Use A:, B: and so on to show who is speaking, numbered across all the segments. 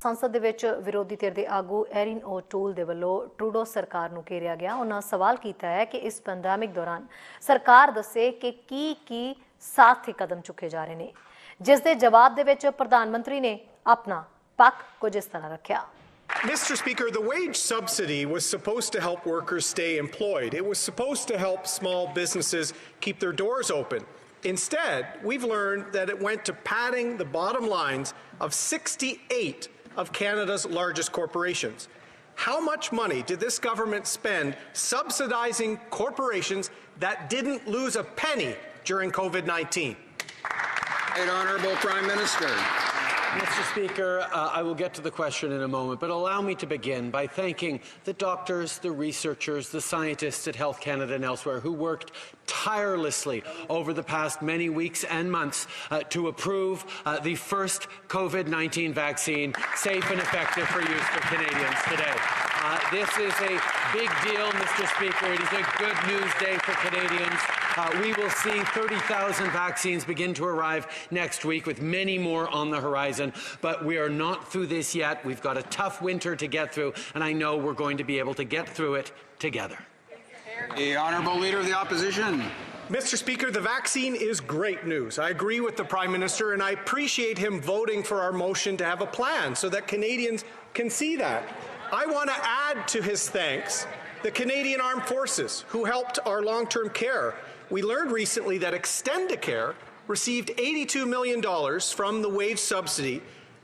A: ਸੰਸਦ ਦੇ ਵਿੱਚ ਵਿਰੋਧੀ ਧਿਰ ਦੇ ਆਗੂ ਐਰਿਨ ਓਟੂਲ ਦੇ ਵੱਲੋਂ ਟਰੂਡੋ ਸਰਕਾਰ ਨੂੰ ਘੇਰਿਆ ਗਿਆ। ਉਹਨਾਂ ਸਵਾਲ ਕੀਤਾ ਹੈ ਕਿ ਇਸ ਪੈਂਡੈਮਿਕ ਦੌਰਾਨ ਸਰਕਾਰ ਦੱਸੇ ਕਿ ਕੀ ਸਾਥੀ ਕਦਮ ਚੁੱਕੇ ਜਾ ਰਹੇ ਨੇ, ਜਿਸ ਦੇ ਜਵਾਬ ਦੇ ਵਿੱਚ ਪ੍ਰਧਾਨ ਮੰਤਰੀ ਨੇ ਆਪਣਾ ਪੱਖ ਕੁਝ ਇਸ ਤਰ੍ਹਾਂ ਰੱਖਿਆ।
B: Mr. Speaker, the wage subsidy was supposed to help workers stay employed. It was supposed to help small businesses keep their doors open. Instead, we've learned that it went to padding the bottom lines of 68 of Canada's largest corporations. How much money did this government spend subsidizing corporations that didn't lose a penny during COVID-19?
C: Right, Honourable Prime Minister.
D: Mr. Speaker, I will get to the question in a moment, but allow me to begin by thanking the doctors, the researchers, the scientists at Health Canada and elsewhere who worked tirelessly over the past many weeks and months to approve the first COVID-19 vaccine, safe and effective for use for Canadians today. This is a big deal, Mr. Speaker. It is a good news day for Canadians. We will see 30,000 vaccines begin to arrive next week, with many more on the horizon. But we are not through this yet. We've got a tough winter to get through, and I know we're going to be able to get through it together.
C: The Honourable Leader of the Opposition.
B: Mr. Speaker, the vaccine is great news. I agree with the Prime Minister, and I appreciate him voting for our motion to have a plan so that Canadians can see that. I want to add to his thanks the Canadian Armed Forces, who helped our long-term care. We learned recently that Extendicare received $82 million from the wage subsidy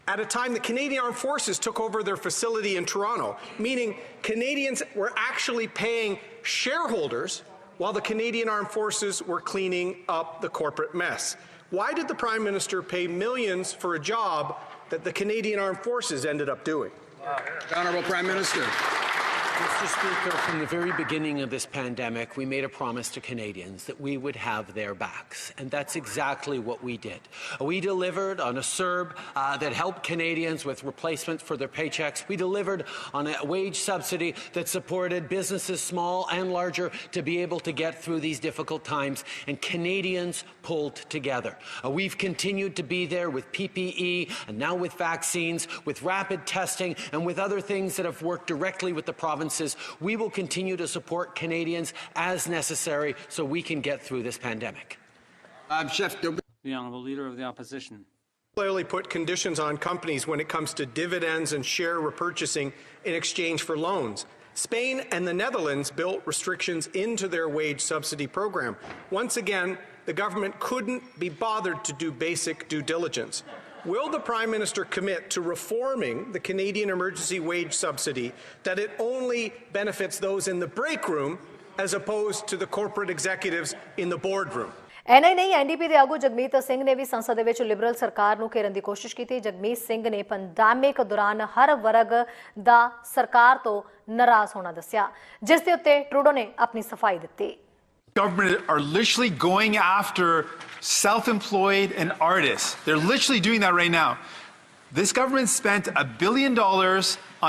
B: at a time the Canadian Armed Forces took over their facility in Toronto, meaning Canadians were actually paying shareholders while the Canadian Armed Forces were cleaning up the corporate mess. Why did the Prime Minister pay millions for a job that the Canadian Armed Forces ended up doing?
C: Honourable Prime Minister.
D: Mr. Speaker, from the very beginning of this pandemic, we made a promise to Canadians that we would have their backs, and that's exactly what we did. We delivered on a CERB that helped Canadians with replacements for their paychecks. We delivered on a wage subsidy that supported businesses, small and larger, to be able to get through these difficult times, and Canadians pulled together. We've continued to be there with PPE, and now with vaccines, with rapid testing, and with other things that have worked directly with the province. We will continue to support Canadians as necessary so we can get through this pandemic.
E: The Honourable Leader of the Opposition.
B: Clearly put conditions on companies when it comes to dividends and share repurchasing in exchange for loans. Spain and the Netherlands built restrictions into their wage subsidy program. Once again, the government couldn't be bothered to do basic due diligence. Will the Prime Minister commit to reforming the Canadian emergency wage subsidy that it only benefits those in the break room as opposed to the corporate executives in the boardroom?
A: ਐਨਾ ਹੀ ਨਹੀਂ, NDP ਦੇ ਆਗੂ ਜਗਮੀਤ ਸਿੰਘ ਨੇ ਵੀ ਸੰਸਦ ਦੇ ਵਿੱਚ Liberal ਸਰਕਾਰ ਨੂੰ ਘੇਰਨ ਦੀ ਕੋਸ਼ਿਸ਼ ਕੀਤੀ। ਜਗਮੀਤ ਸਿੰਘ ਨੇ ਪੈਂਡੈਮਿਕ ਦੌਰਾਨ ਹਰ ਵਰਗ ਦਾ ਸਰਕਾਰ ਤੋਂ ਨਾਰਾਜ਼ ਹੋਣਾ ਦੱਸਿਆ, ਜਿਸ ਦੇ ਉੱਤੇ ਟਰੂਡੋ ਨੇ ਆਪਣੀ ਸਫਾਈ ਦਿੱਤੀ।
F: Government are literally going after self-employed and artists. They're literally doing that right now. This government spent $1 billion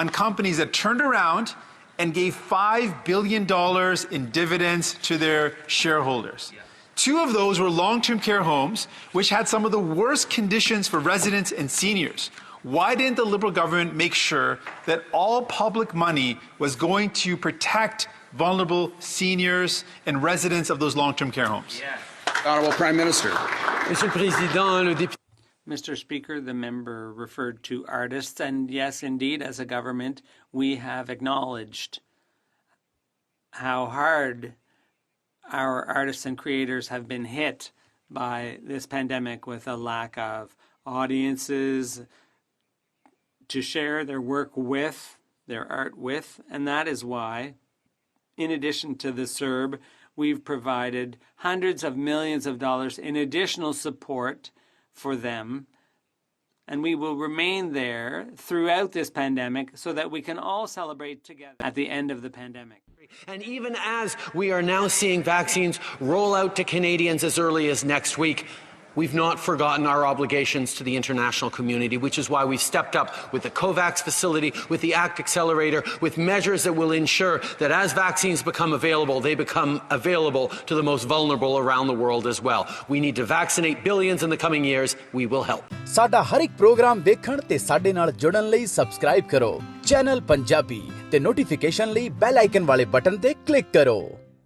F: on companies that turned around and gave $5 billion in dividends to their shareholders. 2 of those were long-term care homes, which had some of the worst conditions for residents and seniors. Why didn't the Liberal government make sure that all public money was going to protect vulnerable seniors and residents of those long-term care homes?
C: Honourable Prime Minister.
D: Monsieur le Président, le député.
E: Mr. Speaker, the member referred to artists, and yes, indeed, as a government, we have acknowledged how hard our artists and creators have been hit by this pandemic, with a lack of audiences to share their work with, their art with, and that is why, in addition to the CERB, we've provided hundreds of millions of dollars in additional support for them, and we will remain there throughout this pandemic so that we can all celebrate together at the end of the pandemic.
D: And even as we are now seeing vaccines roll out to Canadians as early as next week, We've not forgotten our obligations to the international community, which is why we've stepped up with the COVAX facility, with the ACT Accelerator, with measures that will ensure that as vaccines become available, they become available to the most vulnerable around the world as well. We need to vaccinate billions in the coming years. We will help.
G: ਸਾਡਾ ਹਰ ਇੱਕ programme ਵੇਖਣ ਤੇ ਸਾਡੇ ਨਾਲ ਜੁੜਨ ਲਈ subscribe ਕਰੋ channel Punjabi ਤੇ ਨੋਟੀਫਿਕੇਸ਼ਨ ਲਈ ਬੈਲ ਆਈਕਨ ਵਾਲੇ ਬਟਨ ਤੇ ਕਲਿੱਕ ਕਰੋ।